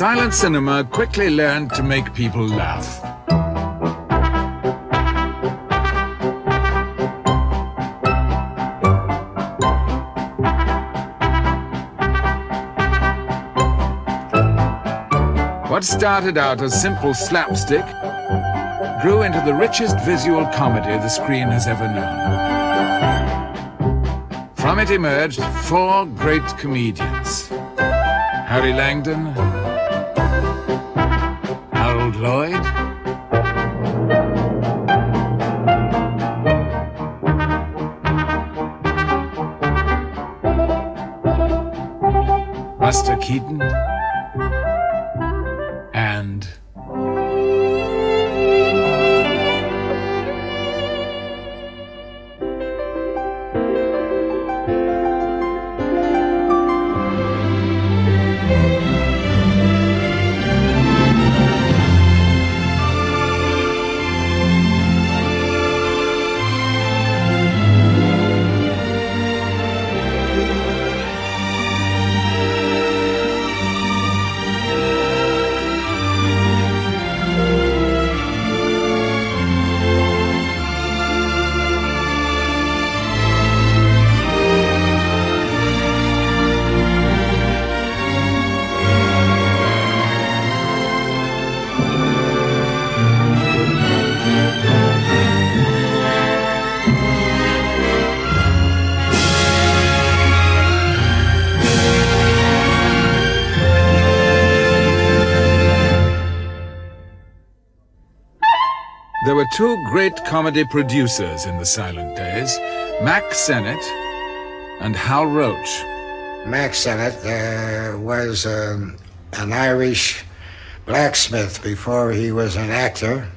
silent cinema quickly learned to make people laugh. What started out as simple slapstick grew into the richest visual comedy the screen has ever known. From it emerged four great comedians: Harry Langdon, Harold Lloyd, Buster Keaton, and there were two great comedy producers in the silent days, Mack Sennett and Hal Roach. Mack Sennett was an Irish blacksmith before he was an actor,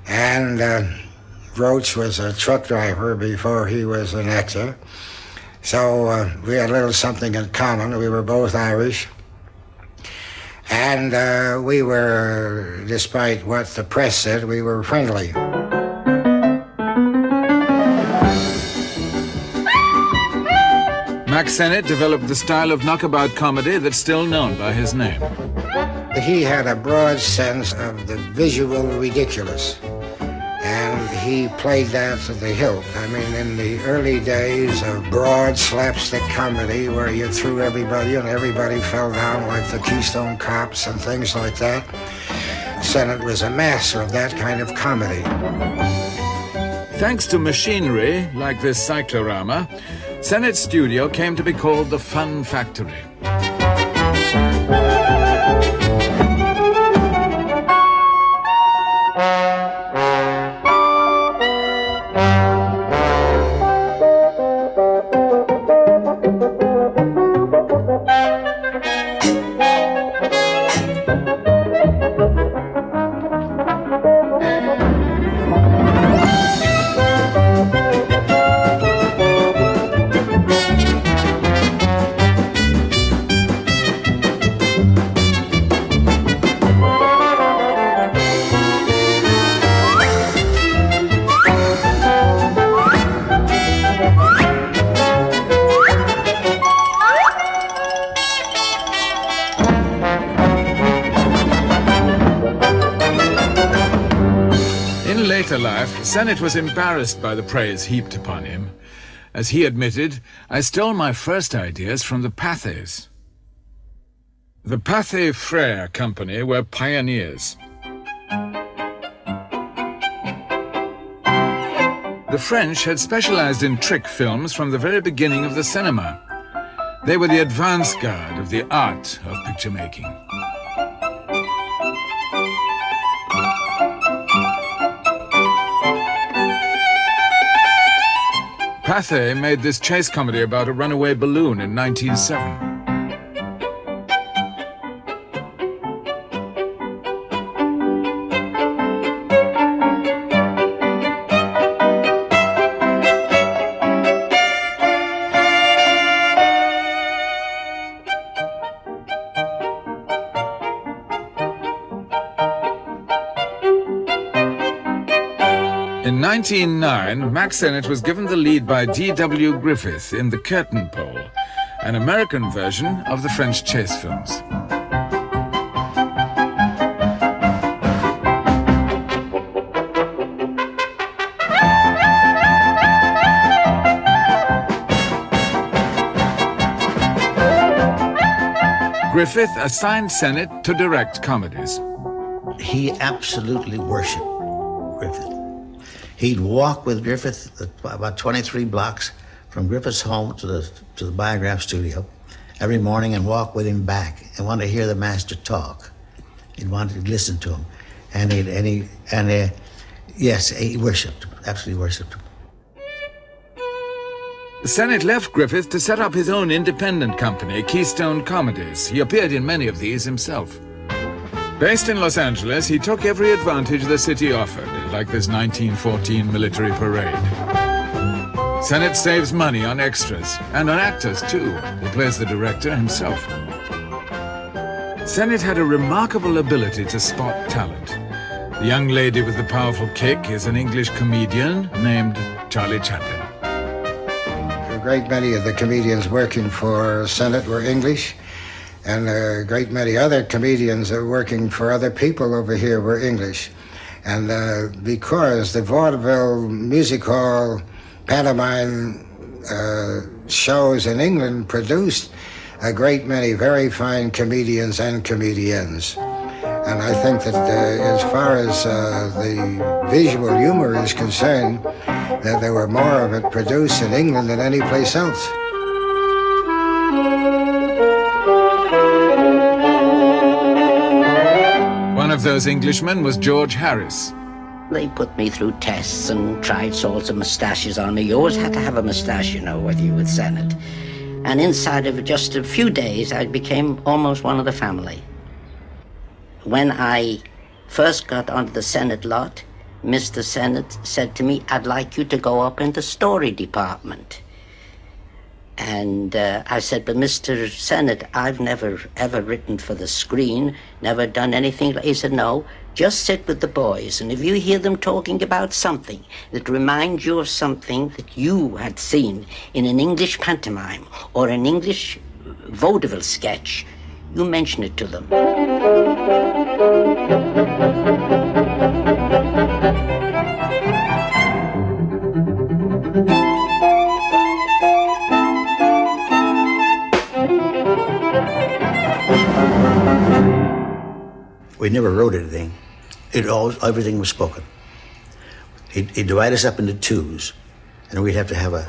and Roach was a truck driver before he was an actor. So we had a little something in common. We were both Irish. And we were, despite what the press said, we were friendly. Mack Sennett developed the style of knockabout comedy that's still known by his name. He had a broad sense of the visual ridiculous, and he played that to the hilt. I mean, in the early days of broad slapstick comedy where you threw everybody and everybody fell down, like the Keystone Cops and things like that, Sennett was a master of that kind of comedy. Thanks to machinery like this cyclorama, Sennett's studio came to be called the Fun Factory. In later life, Sennett was embarrassed by the praise heaped upon him. As he admitted, I stole my first ideas from the Pathes. The Pathé Frères Company were pioneers. The French had specialized in trick films from the very beginning of the cinema. They were the advance guard of the art of picture making. Pathé made this chase comedy about a runaway balloon in 1907. In 1909, Mack Sennett was given the lead by D.W. Griffith in The Curtain Pole, an American version of the French chase films. Griffith assigned Sennett to direct comedies. He absolutely worshipped Griffith. He'd walk with Griffith about 23 blocks from Griffith's home to the Biograph studio every morning and walk with him back and want to hear the master talk. He'd want to listen to him. Yes, he worshipped, absolutely worshipped him. Sennett left Griffith to set up his own independent company, Keystone Comedies. He appeared in many of these himself. Based in Los Angeles, he took every advantage the city offered, like this 1914 military parade. Sennett saves money on extras, and on actors too. He plays the director himself. Sennett had a remarkable ability to spot talent. The young lady with the powerful kick is an English comedian named Charlie Chaplin. A great many of the comedians working for Sennett were English, and a great many other comedians that were working for other people over here were English. And because the vaudeville, music hall, pantomime shows in England produced a great many very fine comedians and comedians. And I think that as far as the visual humor is concerned, that there were more of it produced in England than any place else. One of those Englishmen was George Harris. They put me through tests and tried sorts of moustaches on me. You always had to have a moustache, you know, whether you were with Sennett. And inside of just a few days, I became almost one of the family. When I first got onto the Sennett lot, Mr. Sennett said to me, "I'd like you to go up in the story department." And I said, "But Mr. Sennett, I've never ever written for the screen, never done anything." He said, "No, just sit with the boys, and if you hear them talking about something that reminds you of something that you had seen in an English pantomime or an English vaudeville sketch, you mention it to them." We never wrote anything. Everything was spoken. He'd divide us up into twos, and we'd have to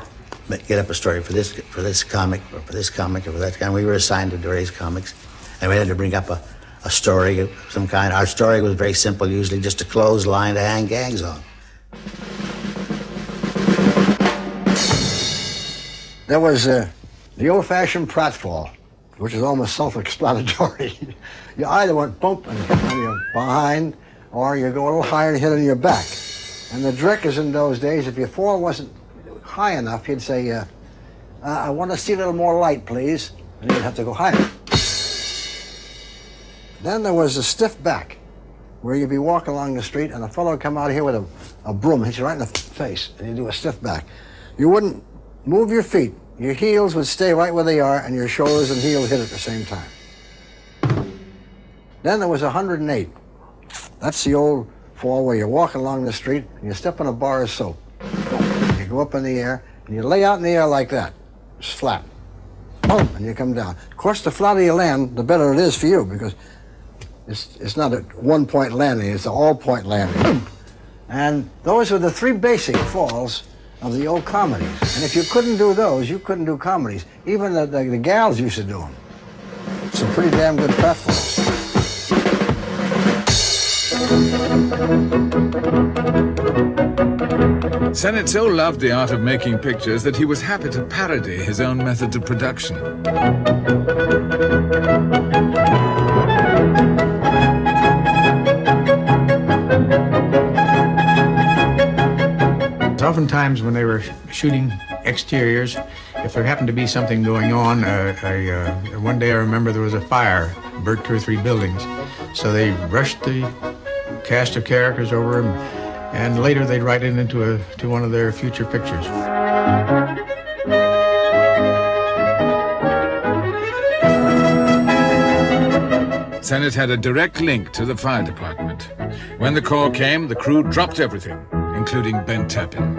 get up a story for this comic, or for this comic, or for that kind. We were assigned to various comics, and we had to bring up a story of some kind. Our story was very simple, usually just a clothesline to hang gags on. There was the old-fashioned pratfall, which is almost self-explanatory. You either went bump and hit on your behind, or you go a little higher and hit on your back. And the directors in those days, if your fall wasn't high enough, he'd say, "I want to see a little more light, please." And you'd have to go higher. Then there was a stiff back, where you'd be walking along the street and a fellow would come out here with a broom, hit you right in the face, and you do a stiff back. You wouldn't move your feet. Your heels would stay right where they are, and your shoulders and heels hit at the same time. Then there was 108. That's the old fall where you're walking along the street and you step on a bar of soap. You go up in the air and you lay out in the air like that, just flat. Boom, and you come down. Of course, the flatter you land, the better it is for you, because it's not a one-point landing, it's an all-point landing. And those were the three basic falls of the old comedies. And if you couldn't do those, you couldn't do comedies. Even the gals used to do them. Some pretty damn good pratfalls. Sennett so loved the art of making pictures that he was happy to parody his own methods of production. Oftentimes when they were shooting exteriors, if there happened to be something going on, one day I remember there was a fire, burnt 2 or 3 buildings. So they rushed the cast of characters over, and later they'd write it into one of their future pictures. Sennett had a direct link to the fire department. When the call came, the crew dropped everything, including Ben Tappan.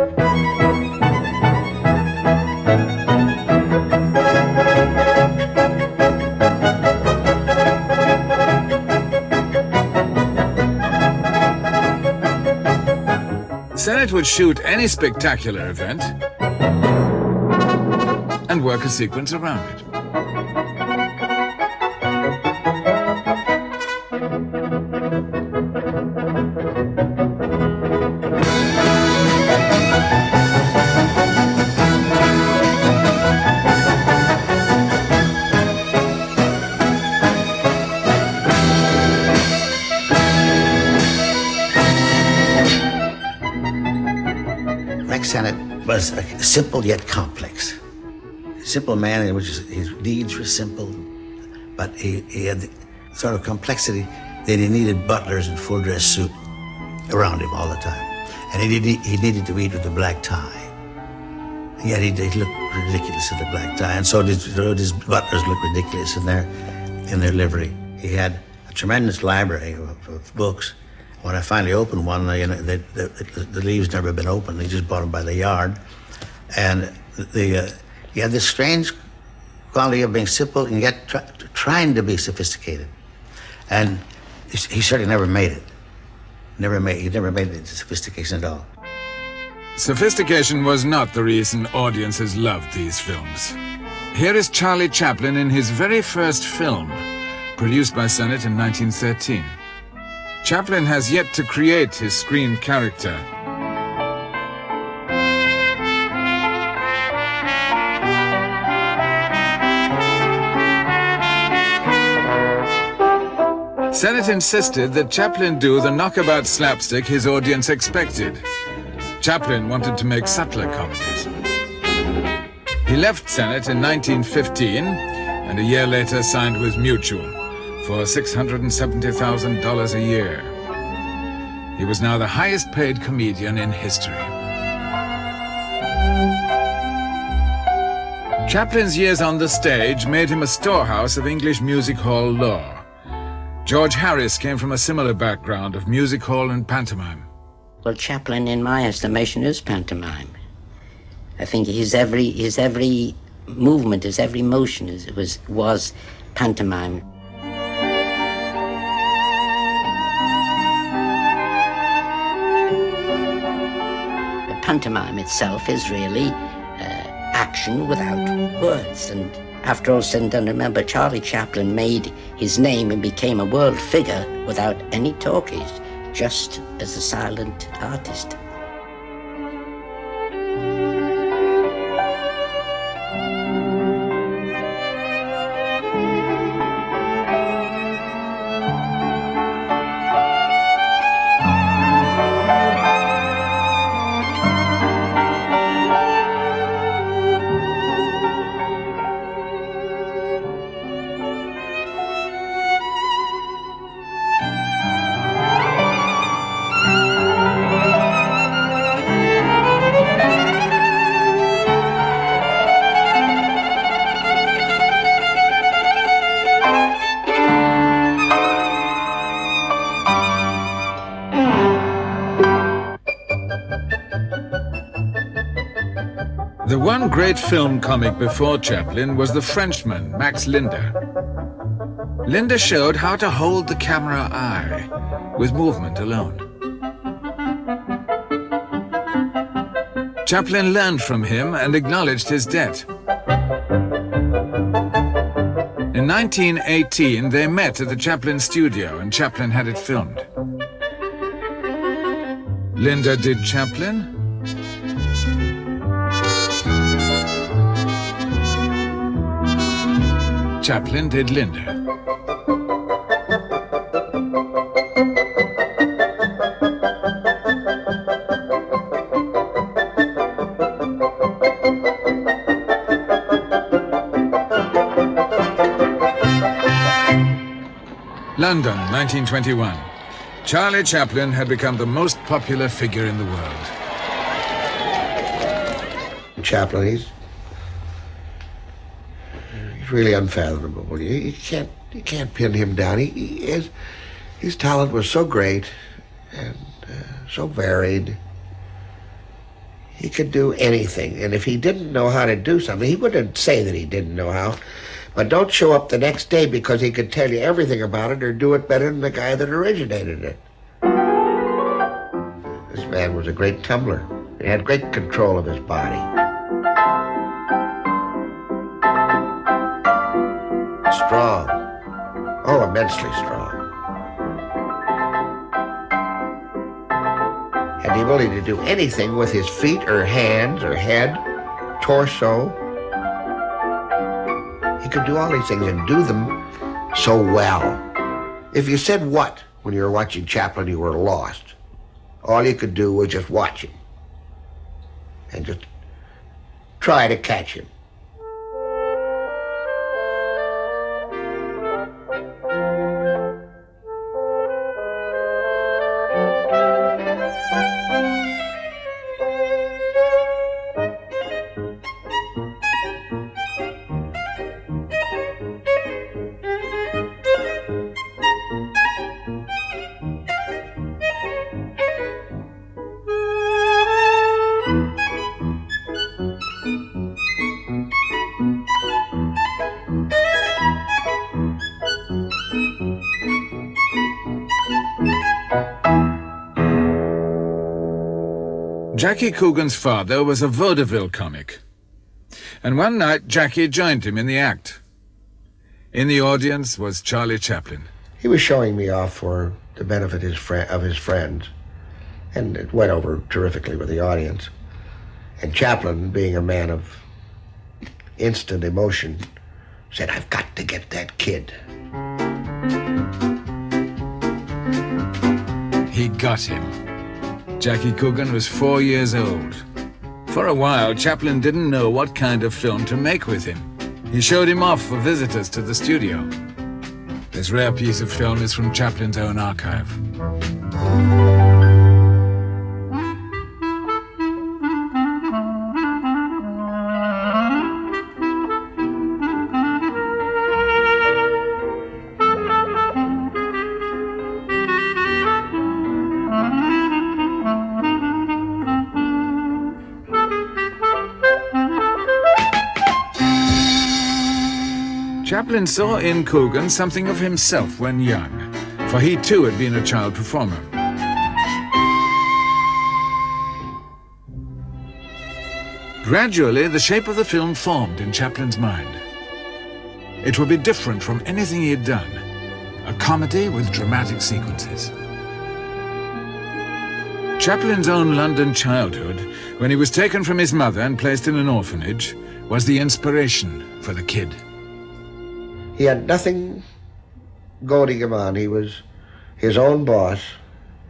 Sennett would shoot any spectacular event and work a sequence around it. Sennett was simple yet complex. A simple man in which his deeds were simple, but he had the sort of complexity that he needed butlers in full dress suit around him all the time. And he needed to eat with a black tie. Yet he looked ridiculous in the black tie, and so did his butlers look ridiculous in their livery. He had a tremendous library of books. When I finally opened one, the leaves never been opened. They just bought them by the yard. And he had this strange quality of being simple and yet trying to be sophisticated. And he certainly never made it. He never made it into sophistication at all. Sophistication was not the reason audiences loved these films. Here is Charlie Chaplin in his very first film, produced by Sennett in 1913. Chaplin has yet to create his screen character. Sennett insisted that Chaplin do the knockabout slapstick his audience expected. Chaplin wanted to make subtler comedies. He left Sennett in 1915 and a year later signed with Mutual for $670,000 a year. He was now the highest paid comedian in history. Chaplin's years on the stage made him a storehouse of English music hall lore. George Harris came from a similar background of music hall and pantomime. Well, Chaplin, in my estimation, is pantomime. I think his every movement, his every motion was pantomime. Pantomime itself is really action without words. And after all said and done, remember, Charlie Chaplin made his name and became a world figure without any talkies, just as a silent artist. The one great film comic before Chaplin was The Frenchman, Max Linder. Linder showed how to hold the camera eye with movement alone. Chaplin learned from him and acknowledged his debt. In 1918, they met at the Chaplin studio and Chaplin had it filmed. Linder did Chaplin. Chaplin did Linder. London, 1921. Charlie Chaplin had become the most popular figure in the world. Chaplin, he's really unfathomable. You can't pin him down. His talent was so great and so varied. He could do anything, and if he didn't know how to do something, he wouldn't say that he didn't know how. But don't show up the next day because he could tell you everything about it or do it better than the guy that originated it. man was a great tumbler. He had great control of his body. Strong. Oh, immensely strong. Had the ability to do anything with his feet or hands or head, torso. He could do all these things and do them so well. If you said what when you were watching Chaplin, you were lost. All you could do was just watch him and just try to catch him. Jackie Coogan's father was a vaudeville comic, and one night Jackie joined him in the act. In the audience was Charlie Chaplin. He was showing me off for the benefit of his friends, and it went over terrifically with the audience. And Chaplin, being a man of instant emotion, said, "I've got to get that kid." He got him. Jackie Coogan was 4 years old. For a while, Chaplin didn't know what kind of film to make with him. He showed him off for visitors to the studio. This rare piece of film is from Chaplin's own archive. Chaplin saw in Coogan something of himself when young, for he too had been a child performer. Gradually, the shape of the film formed in Chaplin's mind. It would be different from anything he had done, a comedy with dramatic sequences. Chaplin's own London childhood, when he was taken from his mother and placed in an orphanage, was the inspiration for the kid. He had nothing goading him on. He was his own boss,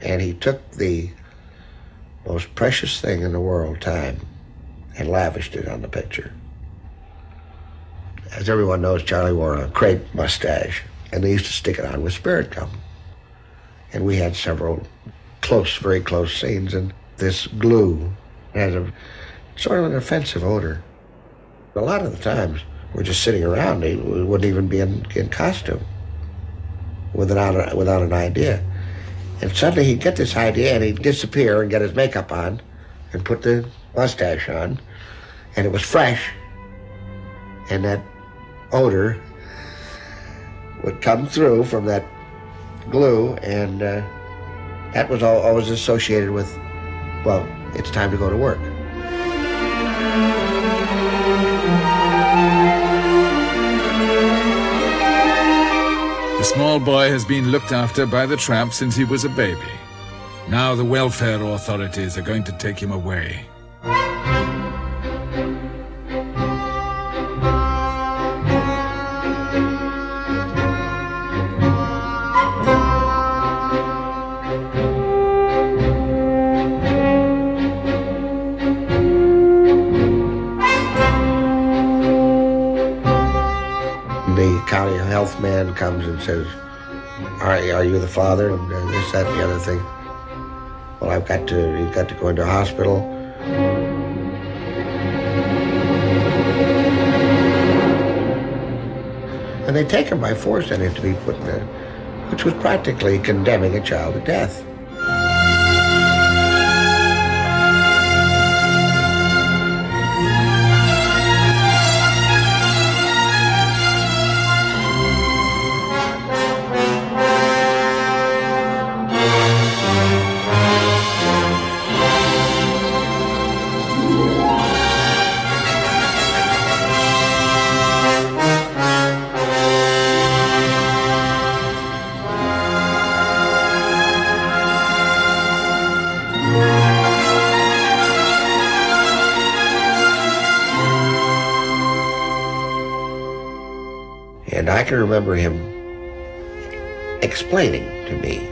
and he took the most precious thing in the world, time, and lavished it on the picture. As everyone knows, Charlie wore a crepe mustache, and they used to stick it on with spirit gum. And we had several very close scenes, and this glue has a sort of an offensive odor. A lot of the times, we're just sitting around. We wouldn't even be in costume without an idea. And suddenly he'd get this idea and he'd disappear and get his makeup on and put the mustache on. And it was fresh. And that odor would come through from that glue, and that was always associated with, well, it's time to go to work. The small boy has been looked after by the tramp since he was a baby. Now the welfare authorities are going to take him away. The county health man comes and says, are you the father? And this, that, and the other thing. Well, he's got to go into a hospital. And they take him by force and him to be put in a, which was practically condemning a child to death. And I can remember him explaining to me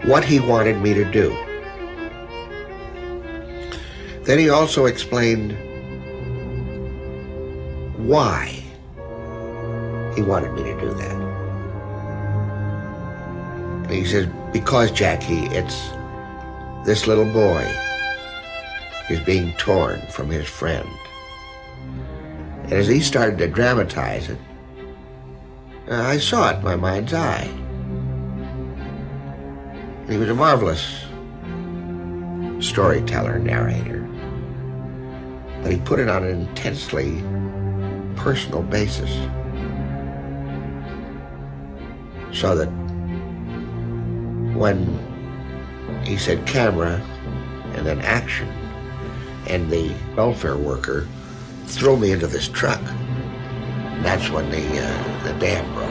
what he wanted me to do. Then he also explained why he wanted me to do that. And he says, because, Jackie, it's this little boy is being torn from his friend. And as he started to dramatize it, I saw it in my mind's eye. And he was a marvelous storyteller, narrator. But he put it on an intensely personal basis. So that when he said camera and then action, and the welfare worker threw me into this truck, that's when the dam broke.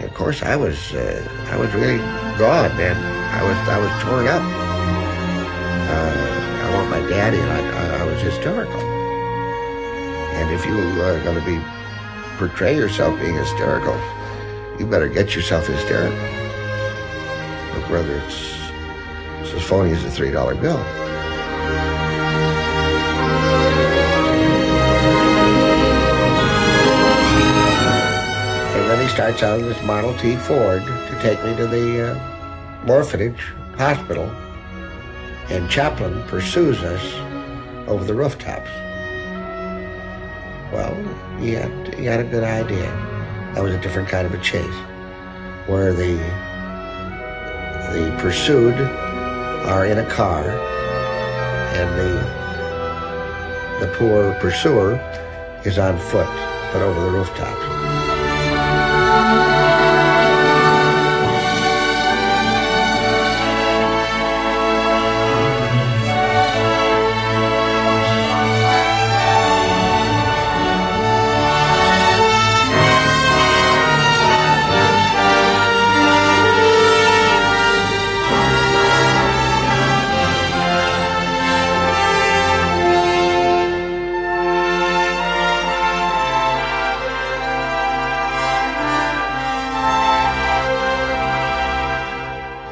Of course, I was really gone, man. I was torn up. I want my daddy, and I was hysterical. And if you are going to portray yourself being hysterical, you better get yourself hysterical. But whether it's as phony as a $3 bill. And then he starts out in this Model T Ford to take me to the orphanage hospital, and Chaplin pursues us over the rooftops. Well, he had a good idea. That was a different kind of a chase, where the pursued are in a car, and the poor pursuer is on foot, but over the rooftops.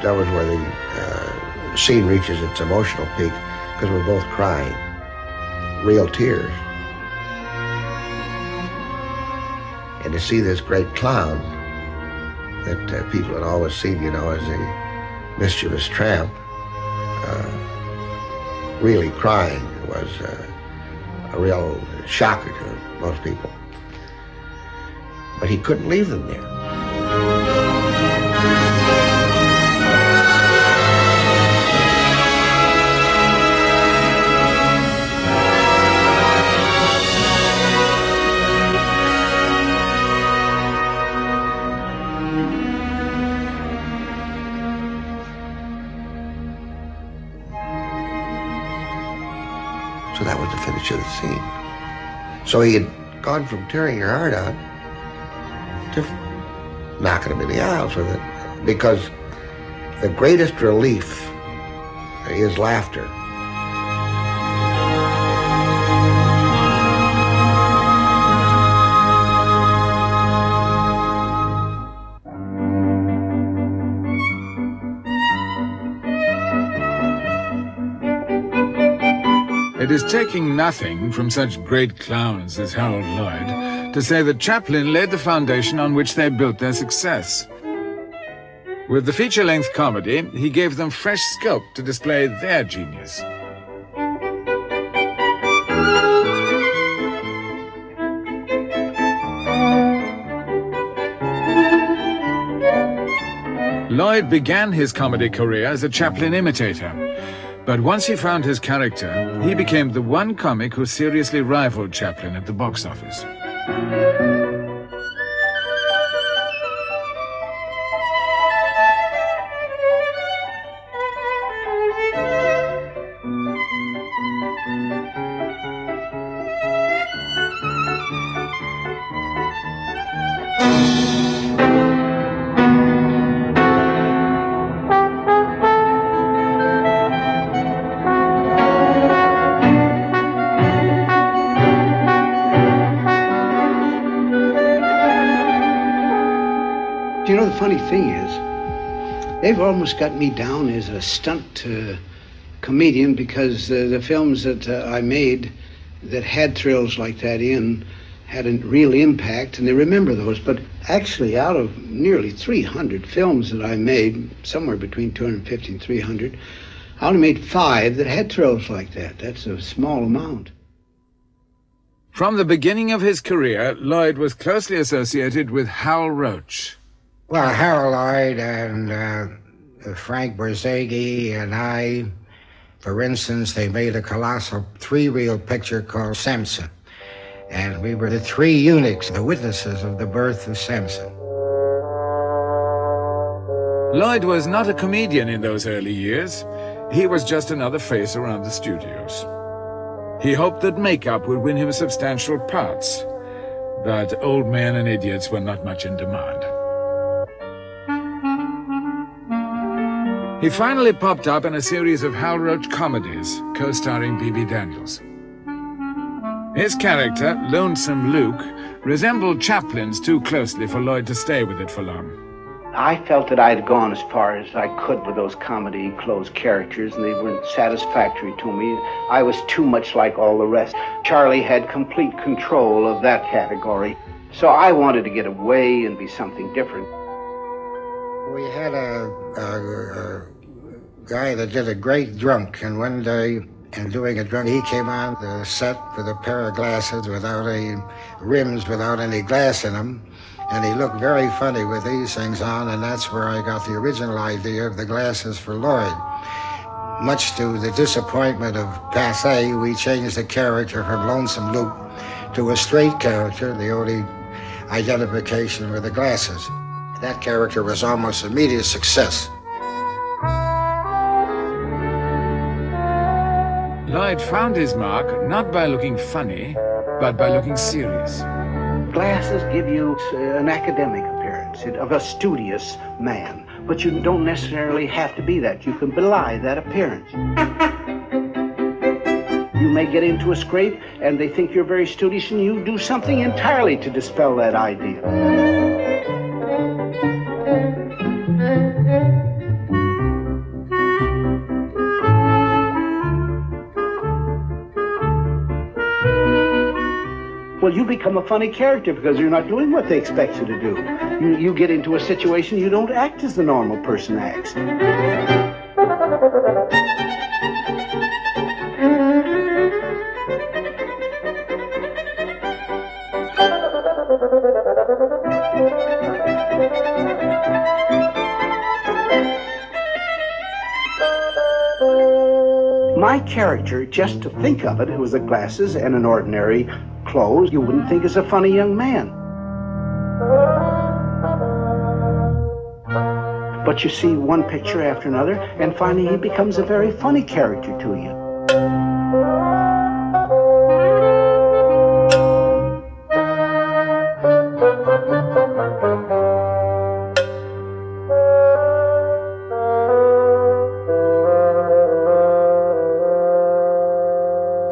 That was where the scene reaches its emotional peak, because we're both crying, real tears. And to see this great clown that people had always seen, you know, as a mischievous tramp, really crying was a real shocker to most people. But he couldn't leave them there. So that was the finish of the scene. So he had gone from tearing your heart out to knocking him in the aisles with it, because the greatest relief is laughter. It is taking nothing from such great clowns as Harold Lloyd to say that Chaplin laid the foundation on which they built their success. With the feature-length comedy, he gave them fresh scope to display their genius. Lloyd began his comedy career as a Chaplin imitator. But once he found his character, he became the one comic who seriously rivaled Chaplin at the box office. thing is, they've almost got me down as a stunt comedian, because the films that I made that had thrills like that in had a real impact, and they remember those. But actually, out of nearly 300 films that I made, somewhere between 250 and 300, I only made 5 that had thrills like that. That's a small amount. From the beginning of his career, Lloyd was closely associated with Hal Roach. Well, Harold Lloyd and Frank Berzaghi and I, for instance, they made a colossal 3-reel picture called Samson. And we were the 3 eunuchs, the witnesses of the birth of Samson. Lloyd was not a comedian in those early years. He was just another face around the studios. He hoped that makeup would win him substantial parts, but old men and idiots were not much in demand. He finally popped up in a series of Hal Roach comedies, co-starring B.B. Daniels. His character, Lonesome Luke, resembled Chaplin's too closely for Lloyd to stay with it for long. I felt that I'd gone as far as I could with those comedy closed characters, and they weren't satisfactory to me. I was too much like all the rest. Charlie had complete control of that category, so I wanted to get away and be something different. We had a guy that did a great drunk, and one day, in doing a drunk, he came on the set with a pair of glasses without any rims, without any glass in them. And he looked very funny with these things on, and that's where I got the original idea of the glasses for Lloyd. Much to the disappointment of Pathé, we changed the character from Lonesome Luke to a straight character. The only identification were the glasses. That character was almost immediate success. Lloyd found his mark not by looking funny, but by looking serious. Glasses give you an academic appearance of a studious man, but you don't necessarily have to be that. You can belie that appearance. You may get into a scrape and they think you're very studious, and you do something entirely to dispel that idea. Well, you become a funny character because you're not doing what they expect you to do. You get into a situation, you don't act as the normal person acts. My character, just to think of it, it was the glasses and an ordinary clothes, you wouldn't think is a funny young man. But you see one picture after another, and finally he becomes a very funny character to you.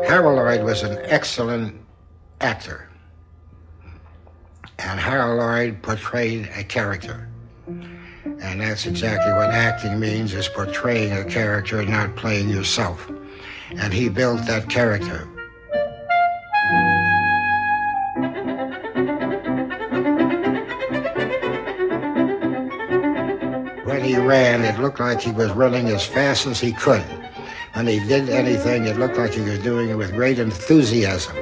Harold Lloyd was an excellent actor, and Harold Lloyd portrayed a character, and that's exactly what acting means, is portraying a character, not playing yourself, and he built that character. When he ran, it looked like he was running as fast as he could. When he did anything, it looked like he was doing it with great enthusiasm.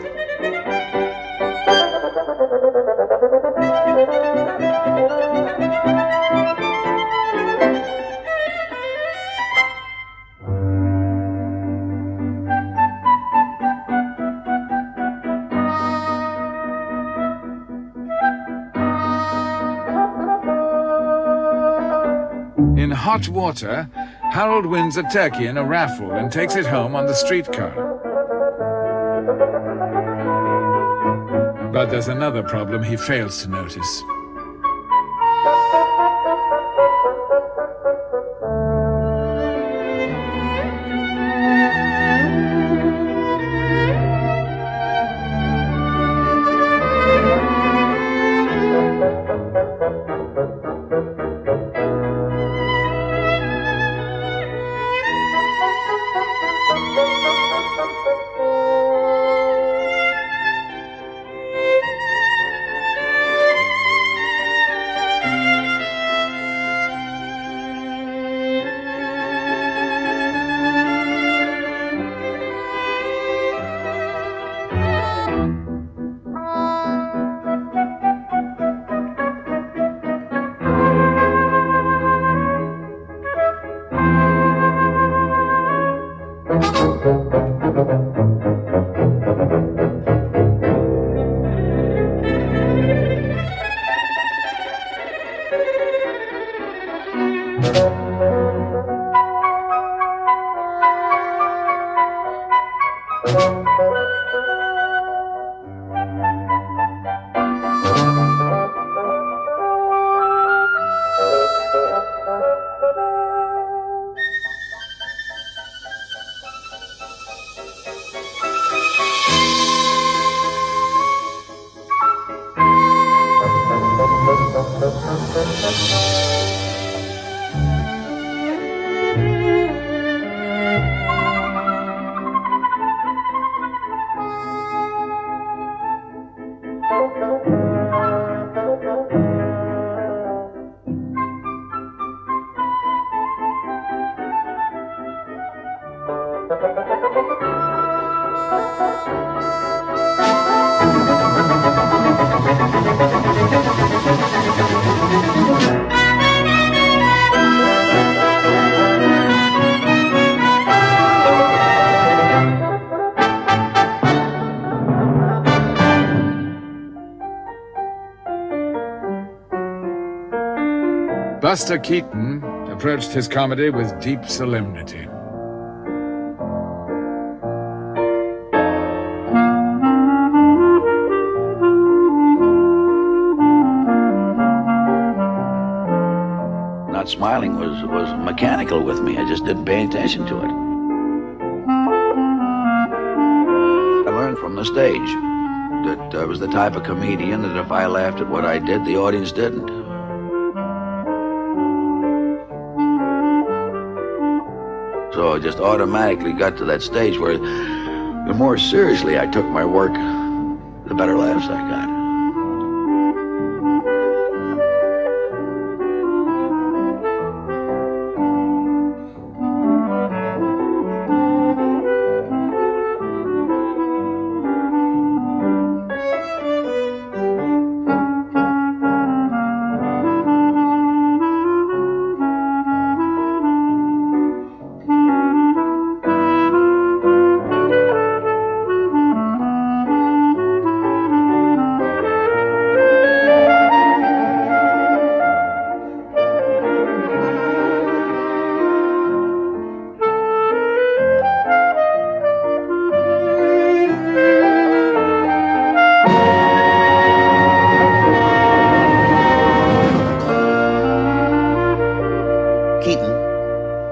In Hot Water, Harold wins a turkey in a raffle and takes it home on the streetcar. But there's another problem he fails to notice. Buster Keaton approached his comedy with deep solemnity. Not smiling was mechanical with me. I just didn't pay attention to it. I learned from the stage that I was the type of comedian that if I laughed at what I did, the audience didn't. So I just automatically got to that stage where the more seriously I took my work, the better laughs I got.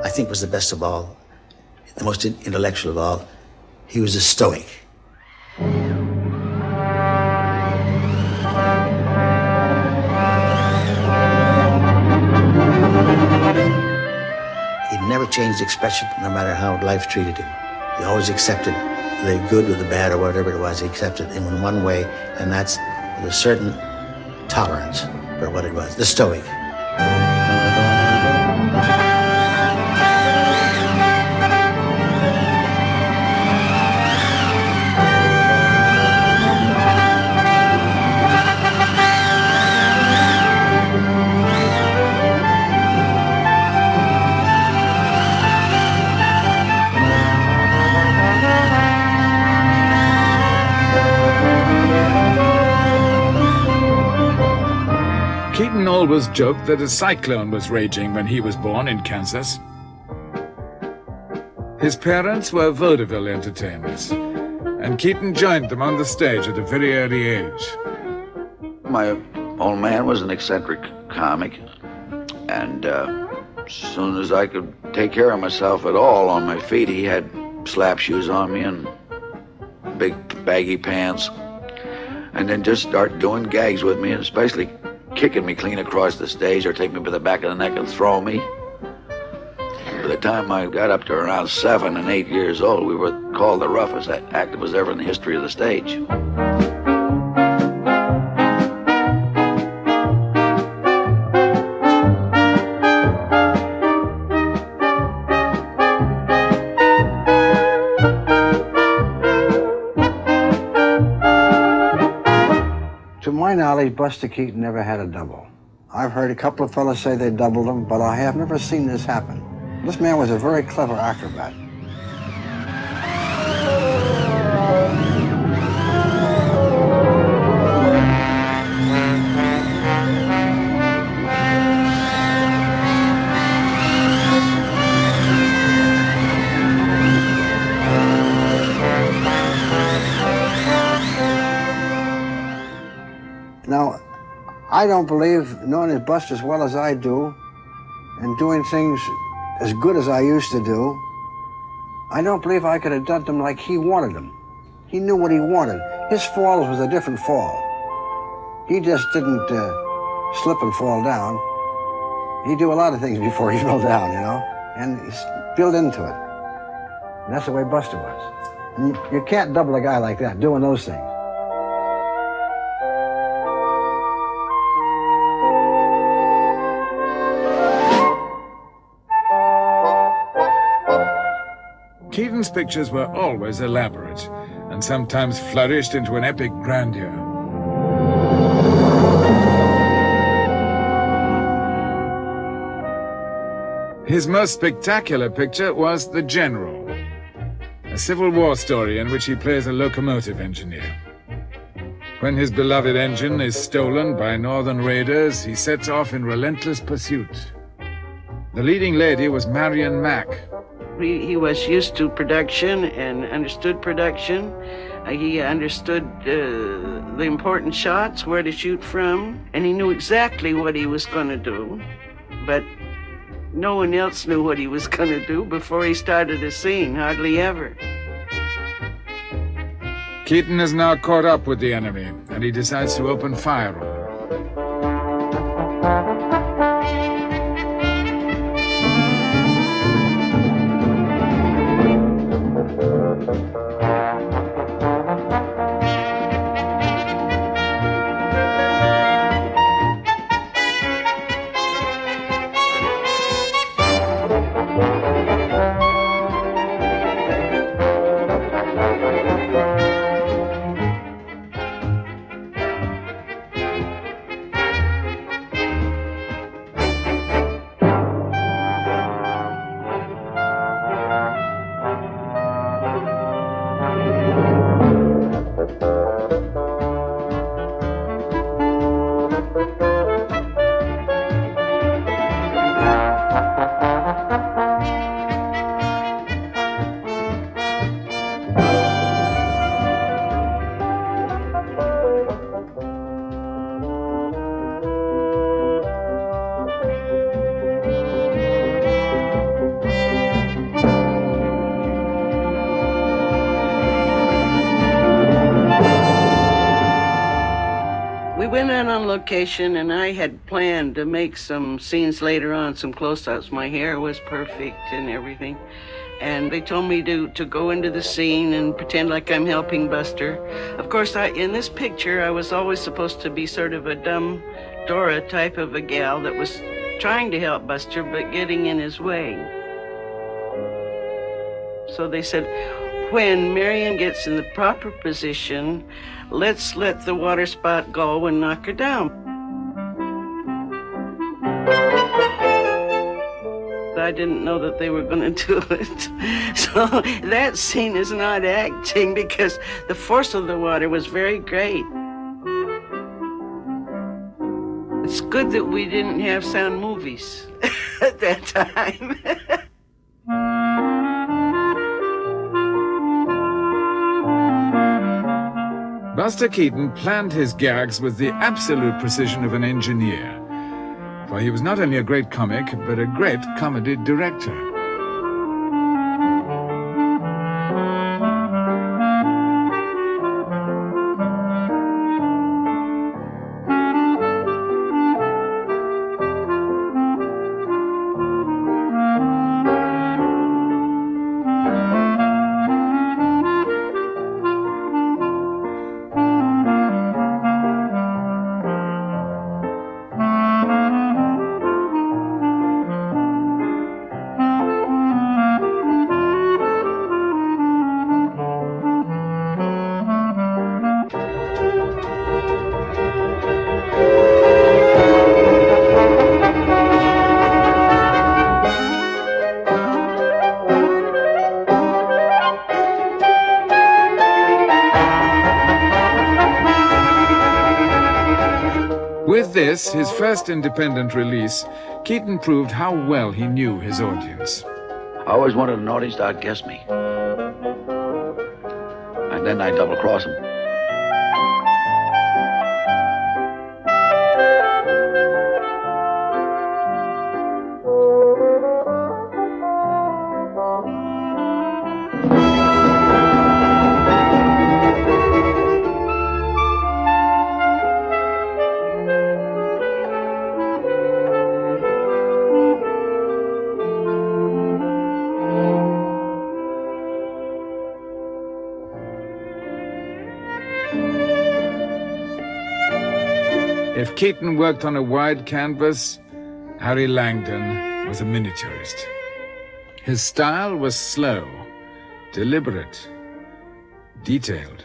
I think was the best of all, the most intellectual of all. He was a stoic. He never changed expression no matter how life treated him. He always accepted the good or the bad or whatever it was. He accepted it in one way, and that's with a certain tolerance for what it was, the stoic. Keaton always joked that a cyclone was raging when he was born in Kansas. His parents were vaudeville entertainers, and Keaton joined them on the stage at a very early age. My old man was an eccentric comic, and as soon as I could take care of myself at all on my feet, he had slap shoes on me and big baggy pants, and then just start doing gags with me, and especially kicking me clean across the stage or take me by the back of the neck and throw me. By the time I got up to around 7 and 8 years old, we were called the roughest act that was ever in the history of the stage. To my knowledge, Buster Keaton never had a double. I've heard a couple of fellas say they doubled him, but I have never seen this happen. This man was a very clever acrobat. I don't believe, knowing his Buster as well as I do, and doing things as good as I used to do, I don't believe I could have done them like he wanted them. He knew what he wanted. His falls was a different fall. He just didn't slip and fall down. He'd do a lot of things before he fell down, you know, and he's built into it. And that's the way Buster was. And you can't double a guy like that doing those things. Keaton's pictures were always elaborate, and sometimes flourished into an epic grandeur. His most spectacular picture was The General, a Civil War story in which he plays a locomotive engineer. When his beloved engine is stolen by northern raiders, he sets off in relentless pursuit. The leading lady was Marion Mack. He was used to production and understood production. He understood the important shots, where to shoot from, and he knew exactly what he was going to do. But no one else knew what he was going to do before he started a scene, hardly ever. Keaton is now caught up with the enemy, and he decides to open fire on them. Location, and I had planned to make some scenes later on, some close-ups. My hair was perfect and everything, and they told me to go into the scene and pretend like I'm helping Buster. Of course, in this picture I was always supposed to be sort of a dumb Dora type of a gal that was trying to help Buster but getting in his way. So they said, when Marion gets in the proper position, let's let the water spot go and knock her down. I didn't know that they were going to do it. So that scene is not acting because the force of the water was very great. It's good that we didn't have sound movies at that time. Buster Keaton planned his gags with the absolute precision of an engineer, for he was not only a great comic, but a great comedy director. With this, his first independent release, Keaton proved how well he knew his audience. I always wanted an audience to outguess me. And then I double-cross them. If Keaton worked on a wide canvas, Harry Langdon was a miniaturist. His style was slow, deliberate, detailed.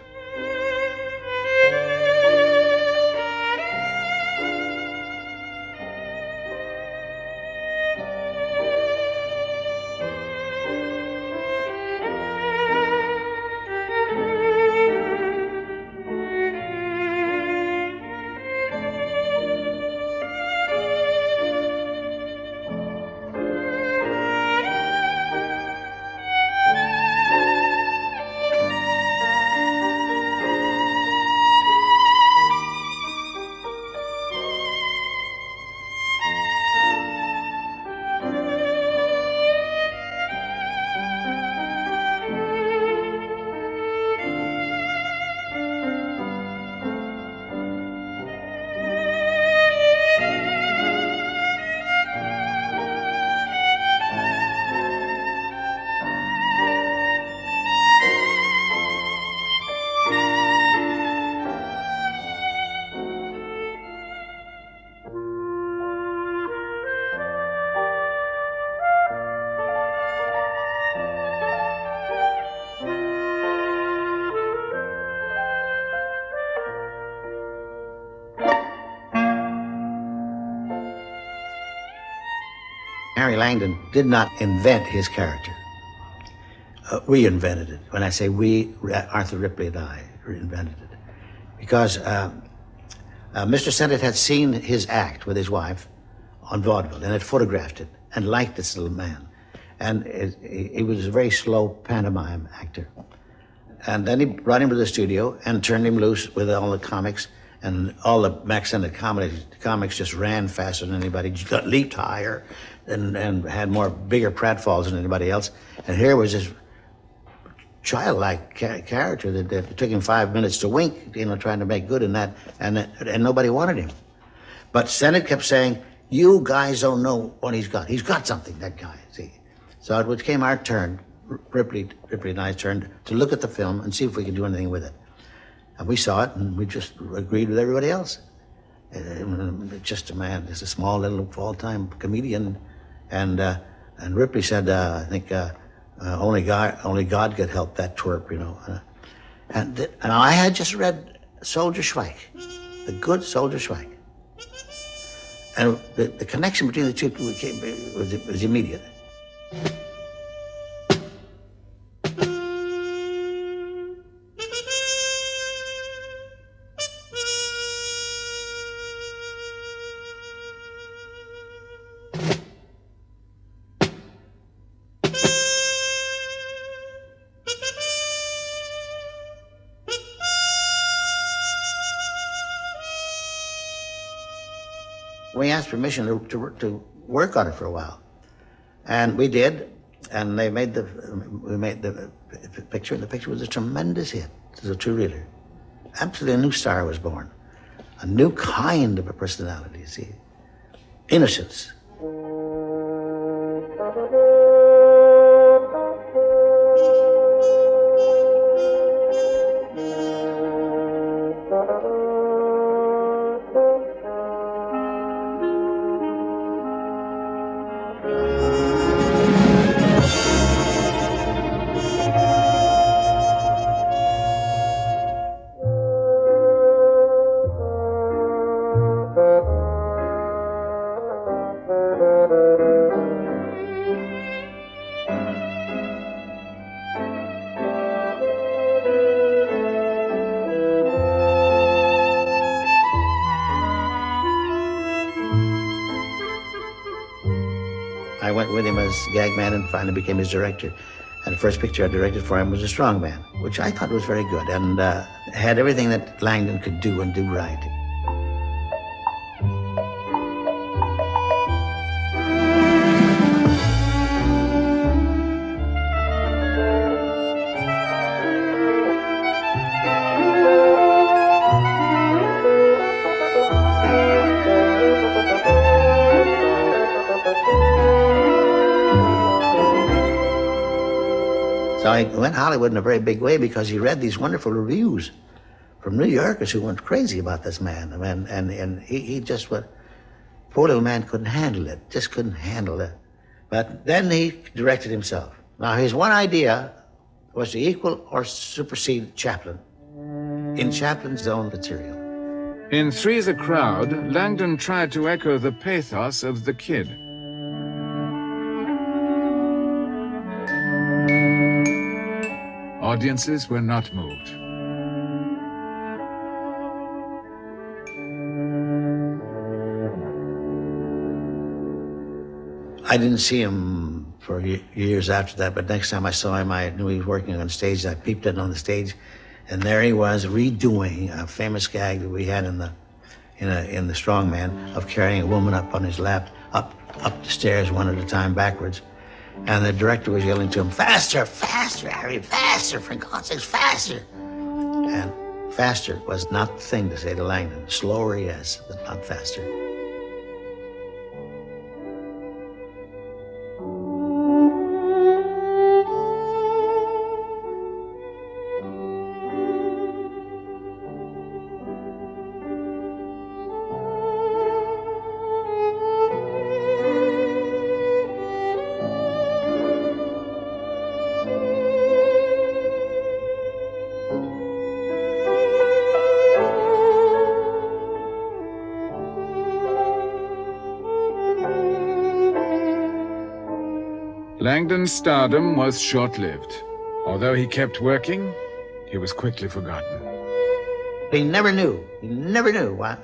Harry Langdon did not invent his character. We invented it. When I say we, Arthur Ripley and I invented it. Because Mr. Sennett had seen his act with his wife on vaudeville and had photographed it and liked this little man. And he was a very slow pantomime actor. And then he brought him to the studio and turned him loose with all the comics, and all the Max Sennett comics just ran faster than anybody, just leaped higher and had bigger pratfalls than anybody else. And here was this childlike character that took him 5 minutes to wink, trying to make good in that, and nobody wanted him. But Sennett kept saying, "You guys don't know what he's got. He's got something, that guy." See, so it became our turn, Ripley and I's turn, to look at the film and see if we could do anything with it. And we saw it, and we just agreed with everybody else. Just a small little full-time comedian, and Ripley said, "I think only God could help that twerp, And I had just read Soldier Schweik, The Good Soldier Schweik, and the connection between the two was immediate. We asked permission to work on it for a while, and we did. And we made the picture, and the picture was a tremendous hit. It was a two-reeler. Absolutely a new star was born, a new kind of a personality. You see, innocence. I went with him as gag man and finally became his director. And the first picture I directed for him was A Strong Man, which I thought was very good and had everything that Langdon could do and do right. So he went Hollywood in a very big way because he read these wonderful reviews from New Yorkers who went crazy about this man. And he just went, poor little man couldn't handle it, just couldn't handle it. But then he directed himself. Now his one idea was to equal or supersede Chaplin in Chaplin's own material. In Three's a Crowd, Langdon tried to echo the pathos of The Kid. Audiences were not moved. I didn't see him for years after that, but next time I saw him, I knew he was working on stage. I peeped in on the stage, and there he was redoing a famous gag that we had in the Strongman of carrying a woman up on his lap, up the stairs one at a time backwards. And the director was yelling to him, "Faster, faster, Harry, faster, for God's sakes, faster." And faster was not the thing to say to Langdon. Slower, yes, but not faster. Langdon's stardom was short-lived. Although he kept working, he was quickly forgotten. He never knew what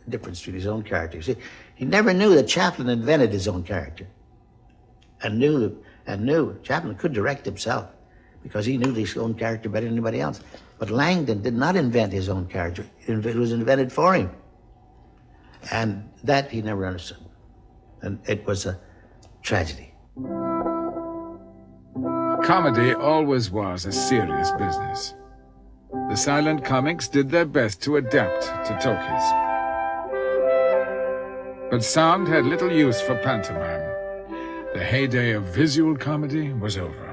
difference to his own character. See, he never knew that Chaplin invented his own character, and knew Chaplin could direct himself because he knew his own character better than anybody else. But Langdon did not invent his own character. It was invented for him, and that he never understood, and it was a tragedy. Comedy always was a serious business. The silent comics did their best to adapt to talkies. But sound had little use for pantomime. The heyday of visual comedy was over.